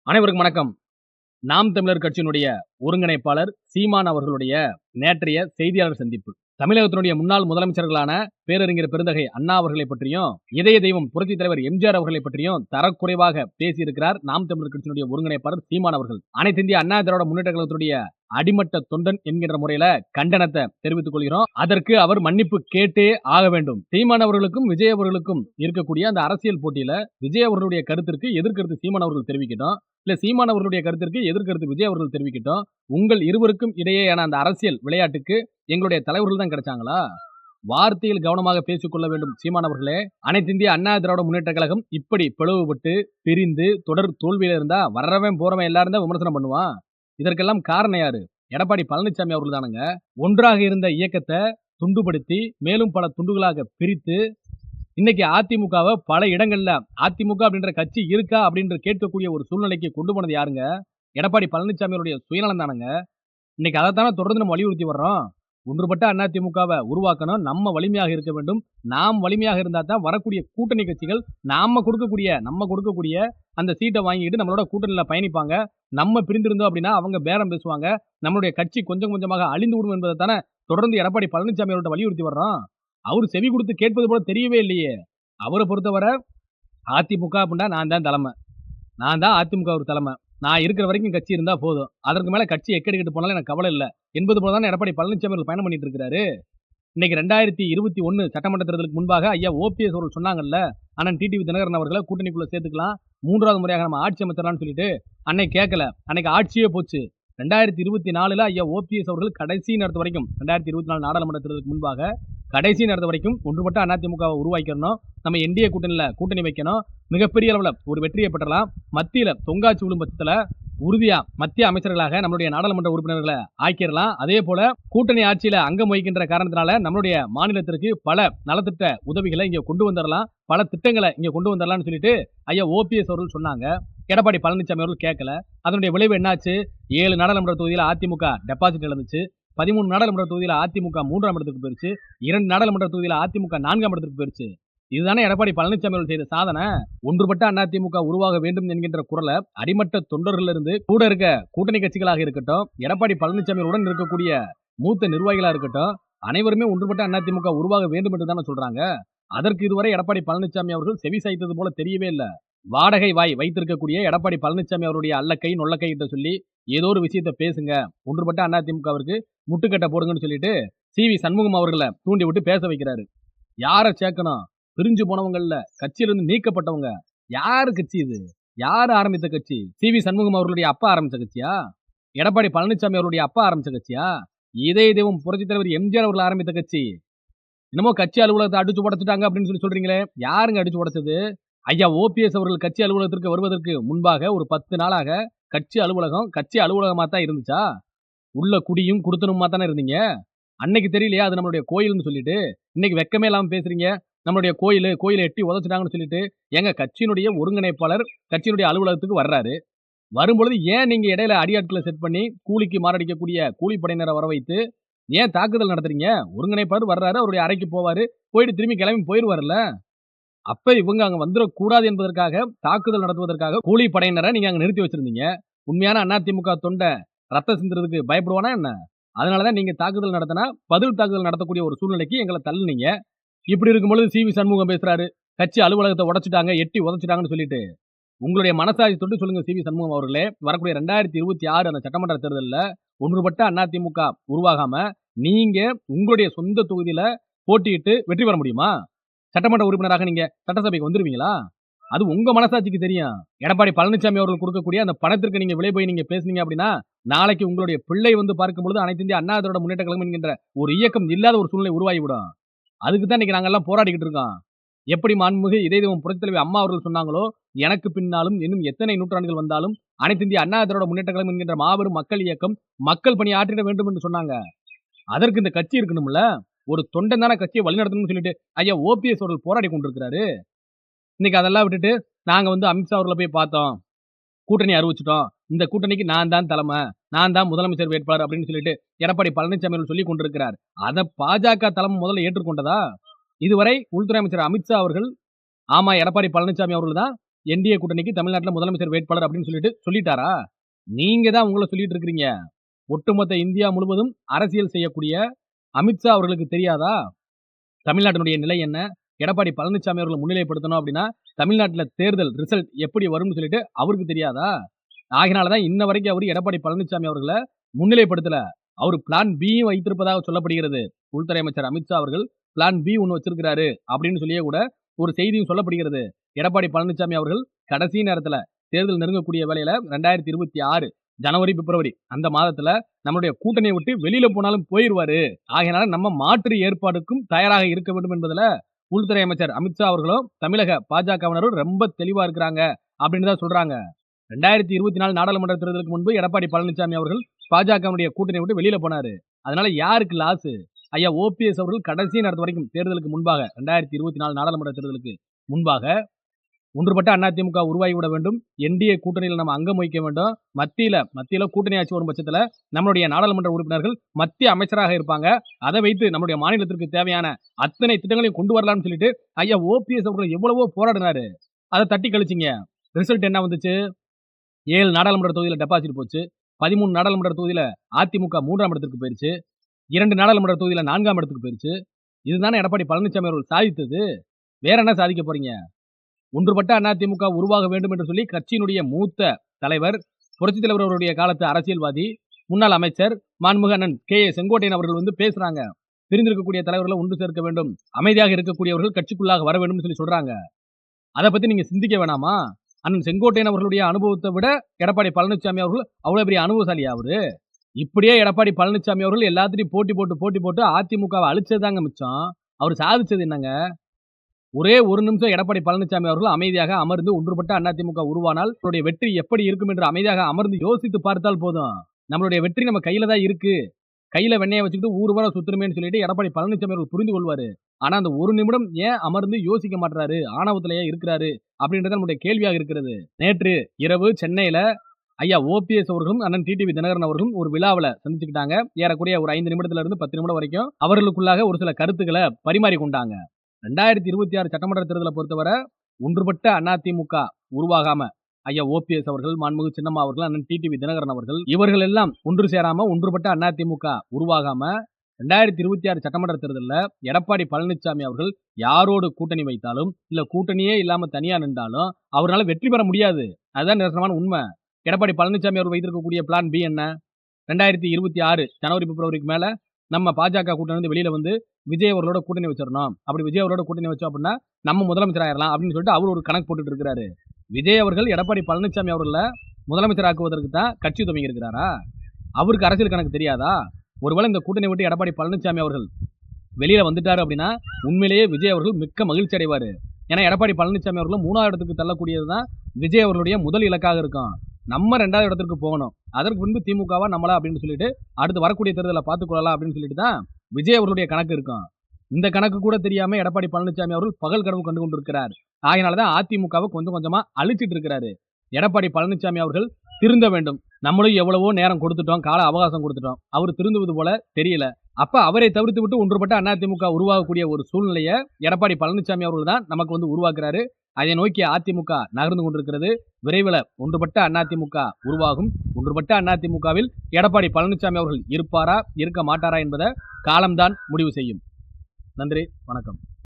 அனைவருக்கும் வணக்கம். நாம் தமிழர் கட்சியினுடைய ஒருங்கிணைப்பாளர் சீமான் அவர்களுடைய நேற்றைய செய்தியாளர் சந்திப்பு. தமிழகத்தினுடைய முன்னாள் முதலமைச்சர்களான பேரறிஞர் பெருந்தகை அண்ணா அவர்களை பற்றியும், இதய தெய்வம் புரட்சித் தலைவர் எம்ஜிஆர் அவர்களை பற்றியும் தரக்குறைவாக பேசியிருக்கிறார் நாம் தமிழர் கட்சியினுடைய ஒருங்கிணைப்பாளர் சீமான் அவர்கள். அனைத்து இந்திய அண்ணா திராவிட முன்னேற்ற கழகத்துடைய அடிமட்ட தொண்டன் என்கின்ற முறையில கண்டனத்தை தெரிவித்துக் கொள்கிறோம். அதற்கு அவர் மன்னிப்பு கேட்டே ஆக வேண்டும். சீமான் அவர்களுக்கும் விஜய் அவர்களுக்கும் இருக்கக்கூடிய அந்த அரசியல் போட்டியில விஜய் அவர்களுடைய கருத்திற்கு எதிர்கருத்து சீமான் அவர்கள் தெரிவிக்கட்டும், இல்ல சீமான் அவர்களுடைய கருத்திற்கு எதிர்கருத்து விஜய் அவர்கள் தெரிவிக்கட்டும். உங்கள் இருவருக்கும் இடையேயான அந்த அரசியல் விளையாட்டுக்கு எங்களுடைய தலைவர்கள் தான் கிடைச்சாங்களா? வார்த்தையில் கவனமாக பேசிக் கொள்ள வேண்டும் சீமான் அவர்களே. அனைத்து இந்திய அண்ணா திராவிட முன்னேற்ற கழகம் இப்படி பிளவுபட்டு பிரிந்து தொடர் தோல்வியில இருந்தா வர்றவன் போறவன் எல்லாரும் தான் விமர்சனம் பண்ணுவான். இதற்கெல்லாம் காரணம் யாரு? எடப்பாடி பழனிசாமி அவர்கள் தானுங்க. ஒன்றாக இருந்த இயக்கத்தை துண்டுபடுத்தி மேலும் பல துண்டுகளாக பிரித்து இன்னைக்கு அதிமுகவை பல இடங்கள்ல அதிமுக அப்படின்ற கட்சி இருக்கா அப்படின்னு கேட்கக்கூடிய ஒரு சூழ்நிலைக்கு கொண்டு போனது யாருங்க? எடப்பாடி பழனிசாமி அவருடைய சுயநலம் தானுங்க. இன்னைக்கு அதைத்தானே தொடர்ந்து நம்ம வலியுறுத்தி வர்றோம். ஒன்றுபட்ட அதிமுகவை உருவாக்கணும், நம்ம வலிமையாக இருக்க வேண்டும். நாம் வலிமையாக இருந்தா தான் வரக்கூடிய கூட்டணி கட்சிகள் நம்ம கொடுக்கக்கூடிய அந்த சீட்டை வாங்கிட்டு நம்மளோட கூட்டணியில பயணிப்பாங்க. நம்ம பிரிந்திருந்தோம் அப்படின்னா அவங்க பேரம் பேசுவாங்க. நம்மளுடைய கட்சி கொஞ்சம் கொஞ்சமாக அழிந்து விடும் என்பதை தானே தொடர்ந்து எடப்பாடி பழனிசாமி அவர்கிட்ட வலியுறுத்தி வர்றோம். அவர் செவி கொடுத்து கேட்பது போல தெரியவே இல்லையே. அவரை பொறுத்தவரை அதிமுக அப்படின்னா நான் தான் தலைமை, நான் தான் அதிமுக ஒரு தலைமை, நான் இருக்கிற வரைக்கும் கட்சி இருந்தா போதும், அதற்கு மேல கட்சி எக்கடிக்கிட்டு போனாலும் எனக்கு கவலை இல்லை என்பது போல தான் எடப்பாடி பழனிசாமி அவர்கள் பயணம் பண்ணிட்டு இருக்காரு. இன்னைக்கு 2021 சட்டமன்ற தேர்தலுக்கு முன்பாக ஐயா ஓபிஎஸ் அவர்கள் சொன்னாங்கல்ல, அண்ணன் டிடிவி தினகரன் அவர்களை கூட்டணிக்குள்ள சேர்த்துக்கலாம், 3வது முறையாக நம்ம ஆட்சி அமைச்சரலாம்னு சொல்லிட்டு அன்னைக்கு கேட்கல. அன்னைக்கு ஆட்சியே போச்சு. 2024 ஐயா ஓபிஎஸ் அவர்கள் கடைசி நேரத்து வரைக்கும் 2024 நாடாளுமன்ற தேர்தலுக்கு முன்பாக கடைசி நேரத்து வரைக்கும் ஒன்றுபட்ட அதிமுகவை உருவாக்கணும், நம்ம என்டிஏ கூட்டணி வைக்கணும், மிகப்பெரிய அளவுல ஒரு வெற்றியை பெற்றலாம், மத்தியில தொங்காட்சி விழும் பட்சத்துல உறுதியா மத்திய அமைச்சர்களாக நம்மளுடைய நாடாளுமன்ற உறுப்பினர்களை ஆக்கிடலாம். அதே போல கூட்டணி ஆட்சியில அங்கம் வகிக்கின்ற காரணத்தினால நம்மளுடைய மாநிலத்திற்கு பல நலத்திட்ட உதவிகளை இங்க கொண்டு வந்துடலாம், பல திட்டங்களை இங்க கொண்டு வந்துடலாம்னு சொல்லிட்டு ஐயா ஓபிஎஸ் அவர்கள் சொன்னாங்க. எடப்பாடி பழனிசாமி அவர்கள் கேட்கல. அதனுடைய விளைவு என்னாச்சு? 7 நாடாளுமன்ற தொகுதியில அதிமுக டெபாசிட் இழந்துச்சு, 13 நாடாளுமன்ற தொகுதியில அதிமுக 3ஆம் இடத்துக்கு போயிருச்சு, 2 நாடாளுமன்ற தொகுதியில அதிமுக 4ஆம் இடத்துக்கு போயிருச்சு. இதுதானே எடப்பாடி பழனிசாமி அவர்கள் செய்த சாதனை. ஒன்றுபட்ட அதிமுக உருவாக வேண்டும் என்கின்ற குரலை அடிமட்ட தொண்டர்கள் இருந்து கூட இருக்க கூட்டணி கட்சிகளாக இருக்கட்டும், எடப்பாடி பழனிசாமியுடன் இருக்கக்கூடிய மூத்த நிர்வாகிகளா இருக்கட்டும், அனைவருமே ஒன்றுபட்ட அதிமுக உருவாக வேண்டும் என்று தானே சொல்றாங்க. அதற்கு இதுவரை எடப்பாடி பழனிசாமி அவர்கள் செவி சாய்த்தது போல தெரியவே இல்லை. வாடகை வாய் வைத்திருக்கக்கூடிய எடப்பாடி பழனிசாமி அவருடைய அல்லக்கை நொல்லக்கை கிட்ட சொல்லி ஏதோ ஒரு விஷயத்த பேசுங்க, ஒன்றுபட்ட அதிமுகவிற்கு முட்டுக்கட்டை போடுங்கன்னு சொல்லிட்டு சி.வி. சண்முகம் அவர்களை தூண்டி விட்டு பேச வைக்கிறாரு. யாரை சேர்க்கணும்? பிரிஞ்சு போனவங்கல்ல, கட்சியிலிருந்து நீக்கப்பட்டவங்க. யாரு கட்சி இது? யாரு ஆரம்பித்த கட்சி? சி.வி. சண்முகம் அவர்களுடைய அப்பா ஆரம்பிச்ச கட்சியா? எடப்பாடி பழனிசாமி அவருடைய அப்பா ஆரம்பிச்ச கட்சியா? இதய தெய்வம் புரட்சித் தலைவர் எம்ஜிஆர் அவர்கள் ஆரம்பித்த கட்சி. என்னமோ கட்சி அலுவலகத்தை அடிச்சு உடைச்சிட்டாங்க அப்படின்னு சொல்லி சொல்றீங்களே, யாருங்க அடிச்சு உடைச்சது? ஐயா ஓபிஎஸ் அவர்கள் கட்சி அலுவலகத்திற்கு வருவதற்கு முன்பாக ஒரு 10 நாளாக கட்சி அலுவலகமா தான் இருந்துச்சா? உள்ள குடியும் குடுத்தனுமா தானே இருந்தீங்க. அன்னைக்கு தெரியலையா அது நம்மளுடைய கோயில்னு சொல்லிட்டு? இன்னைக்கு வெக்கமே இல்லாம பேசுறீங்க. நம்மளுடைய கோயிலை எட்டி உதைச்சிட்டாங்கன்னு சொல்லிட்டு. எங்க கட்சியினுடைய ஒருங்கிணைப்பாளர் கட்சியினுடைய அலுவலகத்துக்கு வர்றாரு. வரும்பொழுது ஏன் நீங்க இடையில அடியாட்களை செட் பண்ணி கூலிக்கு மாரடிக்கக்கூடிய கூலிப்படையினரை வர வைத்து ஏன் தாக்குதல் நடத்துறீங்க? ஒருங்கிணைப்பாளர் வர்றாரு, அவருடைய அறைக்கு போவாரு, போயிட்டு திரும்பி கிளம்பி போயிருவாருல்ல. அப்ப இவங்க அங்க வந்துடக்கூடாது என்பதற்காக தாக்குதல் நடத்துவதற்காக கூலிப்படையினரை நீங்க அங்க நிறுத்தி வச்சிருந்தீங்க. உண்மையான அதிமுக தொண்டை ரத்தம் சிந்துறதுக்கு பயப்படுவானா என்ன? அதனாலதான் நீங்க தாக்குதல் நடத்தினா பதில் தாக்குதல் நடத்தக்கூடிய ஒரு சூழ்நிலைக்கு எங்களை தள்ளுனீங்க. இப்படி இருக்கும்பொழுது சி.வி. சண்முகம் பேசுறாரு, கட்சி அலுவலகத்தை உடைச்சிட்டாங்க, எட்டி உதைச்சிட்டாங்கன்னு சொல்லிட்டு. உங்களுடைய தொட்டு சொல்லுங்க சி.வி. சண்முகம் அவர்களே, வரக்கூடிய 2026 அந்த சட்டமன்ற தேர்தலில் ஒன்றுபட்ட அதிமுக உருவாகாம நீங்க உங்களுடைய சொந்த தொகுதியில போட்டியிட்டு வெற்றி பெற முடியுமா? சட்டமன்ற உறுப்பினராக நீங்க சட்டசபைக்கு வந்துருவீங்களா? அது உங்க மனசாட்சிக்கு தெரியும். எடப்பாடி பழனிசாமி அவர்கள் கொடுக்கக்கூடிய அந்த பணத்திற்கு நீங்க விலை போய் நீங்க பேசுனீங்க அப்படின்னா, நாளைக்கு உங்களுடைய பிள்ளை வந்து பார்க்கும் பொழுது அனைத்து இந்திய அண்ணா திராவிட முன்னேற்ற கழகம் என்கின்ற ஒரு இயக்கம் இல்லாத ஒரு சூழ்நிலை உருவாகிவிடும். அதுக்கு தான் இன்னைக்கு நாங்க எல்லாம் போராடிக்கிட்டு இருக்கோம். எப்படி மாண்புமிகு இதய தெய்வம் புரட்சித் தலைவி அம்மா அவர்கள் சொன்னாங்களோ, எனக்கு பின்னாலும் இன்னும் எத்தனை நூற்றாண்டுகள் வந்தாலும் அனைத்து இந்திய அண்ணா திராவிட முன்னேற்ற கழகம் என்கின்ற மாபெரும் மக்கள் இயக்கம் மக்கள் பணி ஆற்றிட வேண்டும் என்று சொன்னாங்க. அதற்கு இந்த கட்சி இருக்கணும்ல. ஒரு தொண்டன் தானே கட்சியை வழிநடத்தணும்னு சொல்லிட்டு ஐயா ஓபிஎஸ் அவர்கள் போராடி கொண்டிருக்கிறாரு. இன்னைக்கு அதெல்லாம் விட்டுட்டு நாங்க வந்து அமித்ஷா அவர்களை போய் பார்த்தோம், கூட்டணி அறிவிச்சிட்டோம், இந்த கூட்டணிக்கு நான் தான் தலைமை, நான் தான் முதலமைச்சர் வேட்பாளர் அப்படின்னு சொல்லிட்டு எடப்பாடி பழனிசாமி அவர்கள் சொல்லிக் கொண்டிருக்கிறார். அதை பாஜக தலைமை முதல்ல ஏற்றுக்கொண்டதா? இதுவரை உள்துறை அமைச்சர் அமித்ஷா அவர்கள் ஆமா எடப்பாடி பழனிசாமி அவர்கள் தான் என்டிஏ கூட்டணிக்கு தமிழ்நாட்டுல முதலமைச்சர் வேட்பாளர் அப்படின்னு சொல்லிட்டாரா? நீங்க தான் உங்கள சொல்லிட்டு இருக்கிறீங்க. ஒட்டுமொத்த இந்தியா முழுவதும் அரசியல் செய்யக்கூடிய அமித்ஷா அவர்களுக்கு தெரியாதா? தமிழ்நாட்டினுடைய நிலை என்ன? எடப்பாடி பழனிசாமி அவர்களை முன்னிலைப்படுத்தணும் அப்படின்னா, தமிழ்நாட்டுல தேர்தல் ரிசல்ட் எப்படி வரும்னு சொல்லிட்டு அவருக்கு தெரியாதா? ஆகையினால தான் இன்ன வரைக்கும் அவரு எடப்பாடி பழனிசாமி அவர்கள முன்னிலைப்படுத்தல. அவரு பிளான் பியும் வைத்திருப்பதாக சொல்லப்படுகிறது. உள்துறை அமைச்சர் அமித்ஷா அவர்கள் பிளான் பி ஒண்ணு வச்சிருக்கிறாரு அப்படின்னு சொல்லியே கூட ஒரு செய்தியும் சொல்லப்படுகிறது. எடப்பாடி பழனிசாமி அவர்கள் கடைசி நேரத்துல தேர்தல் நெருங்கக்கூடிய வேளையில 2026 ஜனவரி, பிப்ரவரி அந்த மாதத்துல நம்மளுடைய கூட்டணியை விட்டு வெளியில போனாலும் போயிருவாரு. ஆகையினால நம்ம மாற்று ஏற்பாடுக்கும் தயாராக இருக்க வேண்டும் என்பதுல உள்துறை அமைச்சர் அமித்ஷா அவர்களும் தமிழக பாஜகவினரும் ரொம்ப தெளிவா இருக்கிறாங்க அப்படின்னு தான் சொல்றாங்க. 2024 நாடாளுமன்ற தேர்தலுக்கு முன்பு எடப்பாடி பழனிசாமி அவர்கள் பாஜகவுடைய கூட்டணி விட்டு வெளியில போனாரு. அதனால யாருக்கு லாஸ்? ஐயா ஓபிஎஸ் அவர்கள் கடைசி நேரத்து வரைக்கும் தேர்தலுக்கு முன்பாக 2024 நாடாளுமன்ற தேர்தலுக்கு முன்பாக ஒன்றுபட்ட அதிமுக உருவாகிவிட வேண்டும். என்டிஏ கூட்டணியில் நம்ம அங்கம் வகிக்க வேண்டும். மத்தியில கூட்டணி ஆட்சி வரும் பட்சத்துல நம்மளுடைய நாடாளுமன்ற உறுப்பினர்கள் மத்திய அமைச்சராக இருப்பாங்க. அதை வைத்து நம்முடைய மாநிலத்திற்கு தேவையான அத்தனை திட்டங்களையும் கொண்டு வரலாம்னு சொல்லிட்டு ஐயா ஓபிஎஸ் அவர்கள் எவ்வளவோ போராடினாரு. அதை தட்டி கழிச்சிங்க. ரிசல்ட் என்ன வந்துச்சு? 7 நாடாளுமன்ற தொகுதியில டெபாசிட் போச்சு. 13 நாடாளுமன்ற தொகுதியில அதிமுக 3ஆம் இடத்துக்கு போயிருச்சு. 2 நாடாளுமன்ற தொகுதியில 4ஆம் இடத்துக்கு போயிருச்சு. இதுதானே எடப்பாடி பழனிசாமி அவர்கள் சாதித்தது. வேற என்ன சாதிக்க போறீங்க? ஒன்றுபட்ட அதிமுக உருவாக வேண்டும் என்று சொல்லி கட்சியினுடைய மூத்த தலைவர், புரட்சித் தலைவர் அவருடைய காலத்து அரசியல்வாதி, முன்னாள் அமைச்சர் மாண்புமிகு அண்ணன் கே.ஏ. செங்கோட்டையன் அவர்கள் பேசுறாங்க. பிரிந்திருக்கக்கூடிய தலைவர்களை ஒன்று சேர்க்க வேண்டும், அமைதியாக இருக்கக்கூடியவர்கள் கட்சிக்குள்ளாக வர வேண்டும் சொல்லி சொல்றாங்க. அதை பத்தி நீங்க சிந்திக்க வேணாமா? அண்ணன் செங்கோட்டையன் அவர்களுடைய அனுபவத்தை விட எடப்பாடி பழனிசாமி அவர்கள் அவ்வளவு பெரிய அனுபவசாலியா அவரு? இப்படியே எடப்பாடி பழனிசாமி அவர்கள் எல்லாத்திலையும் போட்டி போட்டு அதிமுகவை அழிச்சதாங்க மிச்சம். அவர் சாதிச்சது என்னங்க? ஒரே ஒரு நிமிஷம் எடப்பாடி பழனிசாமி அவர்கள் அமைதியாக அமர்ந்து ஒன்றுபட்ட அதிமுக உருவானால் நம்மளுடைய வெற்றி எப்படி இருக்கும் என்று அமைதியாக அமர்ந்து யோசித்து பார்த்தால் போதும். நம்மளுடைய வெற்றி நம்ம கையில தான் இருக்கு. கையில வெண்ணையை வச்சுக்கிட்டு ஊர் வர சுத்தணுமேன்னு சொல்லிட்டு எடப்பாடி பழனிசாமி அவர்கள் புரிந்து கொள்வாரு. ஆனா அந்த ஒரு நிமிடம் ஏன் அமர்ந்து யோசிக்க மாட்டாரு? ஆணவத்திலேயே இருக்கிறாரு அப்படின்றது நம்முடைய கேள்வியாக இருக்கிறது. நேற்று இரவு சென்னையில ஐயா ஓபிஎஸ் அவர்களும் அண்ணன் டிடிவி தினகரன் அவர்களும் ஒரு விழாவில் சந்திச்சுக்கிட்டாங்க. ஏறக்கூடிய ஒரு 5 நிமிடத்துல இருந்து 10 நிமிடம் வரைக்கும் அவர்களுக்குள்ளாக ஒரு சில கருத்துக்களை பரிமாறி கொண்டாங்க. 2026 சட்டமன்ற தேர்தலை பொறுத்தவரை ஒன்றுபட்ட அதிமுக உருவாகாம ஐயா ஓபிஎஸ் அவர்கள், மாண்புமிகு சின்னம்மா அவர்கள், அண்ணன் டிடிவி தினகரன் அவர்கள் இவர்கள் எல்லாம் ஒன்று சேராம ஒன்றுபட்ட அதிமுக உருவாகாம 2026 சட்டமன்ற தேர்தலில் எடப்பாடி பழனிசாமி அவர்கள் யாரோடு கூட்டணி வைத்தாலும் இல்ல கூட்டணியே இல்லாம தனியா நின்றாலும் அவரால வெற்றி பெற முடியாது. அதுதான் நிதர்சனமான உண்மை. எடப்பாடி பழனிசாமி அவர் வைத்திருக்கக்கூடிய பிளான் பி என்ன? 2026 ஜனவரி, பிப்ரவரிக்கு மேல நம்ம பாஜக கூட்டணி வெளியில வந்து விஜய் அவர்களோட கூட்டணி வச்சிடணும். அப்படி விஜய் அவரோட கூட்டணி வச்சோம் அப்படின்னா நம்ம முதலமைச்சர் ஆயிரலாம் அப்படின்னு சொல்லிட்டு அவர் ஒரு கணக்கு போட்டுட்டு இருக்கிறாரு. விஜய் அவர்கள் எடப்பாடி பழனிசாமி அவர்களை முதலமைச்சர் ஆக்குவதற்கு தான் கட்சி துவங்கி இருக்கிறாரா? அவருக்கு அரசியல் கணக்கு தெரியாதா? ஒருவேளை இந்த கூட்டணி விட்டு எடப்பாடி பழனிசாமி அவர்கள் வெளியில வந்துட்டாரு அப்படின்னா உண்மையிலேயே விஜய் அவர்கள் மிக்க மகிழ்ச்சி அடைவாரு. ஏன்னா எடப்பாடி பழனிசாமி அவர்களும் 3ஆவது இடத்துக்கு தள்ளக்கூடியதுதான் விஜய் அவர்களுடைய முதல் இலக்காக இருக்கும். நம்ம 2வது இடத்திற்கு போகணும். அதற்கு முன்பு திமுகவா நம்மளா அப்படின்னு சொல்லிட்டு அடுத்து வரக்கூடிய தேர்தலை பார்த்துக்கொள்ளலாம் அப்படின்னு சொல்லிட்டு தான் விஜய் அவர்களுடைய கணக்கு இருக்கும். இந்த கணக்கு கூட தெரியாம எடப்பாடி பழனிசாமி அவர்கள் பகல் கனவு கண்டு கொண்டிருக்கிறார். ஆகையினாலதான் அதிமுகவை கொஞ்சம் கொஞ்சமா அழிச்சிட்டு இருக்கிறாரு. எடப்பாடி பழனிசாமி அவர்கள் திருந்த வேண்டும். நம்மளும் எவ்வளவோ நேரம் கொடுத்துட்டோம், கால அவகாசம் கொடுத்துட்டோம். அவர் திருந்துவது போல தெரியல. அப்ப அவரை தவிர்த்து விட்டு ஒன்றுபட்ட அதிமுக உருவாகக்கூடிய ஒரு சூழ்நிலையை எடப்பாடி பழனிசாமி அவர்கள் தான் நமக்கு உருவாக்குறாரு. அதை நோக்கி அதிமுக நகர்ந்து கொண்டிருக்கிறது. விரைவில் ஒன்றுபட்ட அதிமுக உருவாகும். ஒன்றுபட்ட அதிமுகவில் எடப்பாடி பழனிசாமி அவர்கள் இருப்பாரா, இருக்க மாட்டாரா என்பதை காலம்தான் முடிவு செய்யும். நன்றி, வணக்கம்.